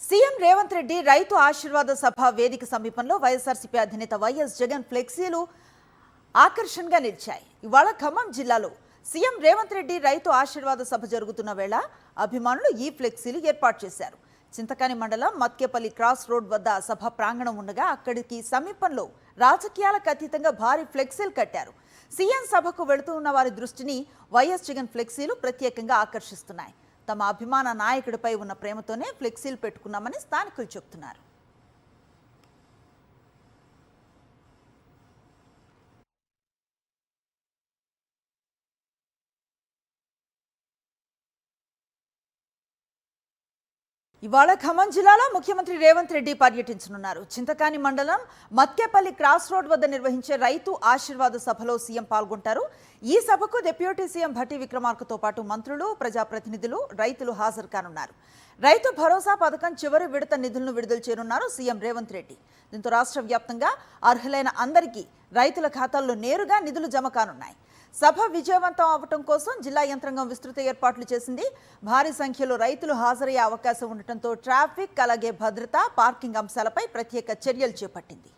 CM Revanth Reddy రైతు ఆశీర్వాద సభ వేదిక సమీపంలో వైఎస్ఆర్సీపీ అధినేత వైఎస్ జగన్ ఫ్లెక్సీలు ఆకర్షణగా నిలిచాయి. ఇవాళ ఖమ్మం జిల్లాలో సీఎం రేవంత్ రెడ్డి రైతు ఆశీర్వాద సభ జరుగుతున్న వేళ అభిమానులు ఈ ఫ్లెక్సీలు ఏర్పాటు చేశారు. చింతకాని మండలం మత్కేపల్లి క్రాస్ రోడ్ వద్ద సభ ప్రాంగణం ఉండగా అక్కడికి సమీపంలో రాజకీయాలకు అతీతంగా భారీ ఫ్లెక్సీలు కట్టారు. సీఎం సభకు వెళుతున్న వారి దృష్టిని వైఎస్ జగన్ ఫ్లెక్సీలు ప్రత్యేకంగా ఆకర్షిస్తున్నాయి. తమ అభిమాన నాయకుడిపై ఉన్న ప్రేమతోనే ఫ్లెక్సీలు పెట్టుకున్నామని స్థానికులు చెబుతున్నారు. ఇవాళ ఖమ్మం జిల్లాలో ముఖ్యమంత్రి రేవంత్ రెడ్డి పర్యటించనున్నారు. చింతకాని మండలం మత్కేపల్లి క్రాస్ రోడ్ వద్ద నిర్వహించే రైతు ఆశీర్వాద సభలో సీఎం పాల్గొంటారు. ఈ సభకు డిప్యూటీ సీఎం భట్టి విక్రమార్కతో పాటు మంత్రులు, ప్రజాప్రతినిధులు, రైతులు హాజరు కానున్నారు. రైతు భరోసా పథకం చివరి విడత నిధులను విడుదల చేయనున్నారు సీఎం రేవంత్ రెడ్డి. దీంతో రాష్ట్ర వ్యాప్తంగా అర్హులైన అందరికీ రైతుల ఖాతాల్లో నేరుగా నిధులు జమ కానున్నాయి. సభ విజయవంతం అవటం కోసం జిల్లా యంత్రాంగం విస్తృత ఏర్పాట్లు చేసింది. భారీ సంఖ్యలో రైతులు హాజరయ్యే అవకాశం ఉండటంతో ట్రాఫిక్, అలాగే భద్రత, పార్కింగ్ అంశాలపై ప్రత్యేక చర్యలు చేపట్టింది.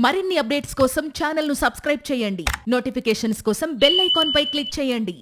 మరిన్ని అప్డేట్స్ కోసం ఛానల్ ను సబ్స్క్రైబ్ చేయండి. నోటిఫికేషన్స్ కోసం బెల్ ఐకాన్ పై క్లిక్ చేయండి.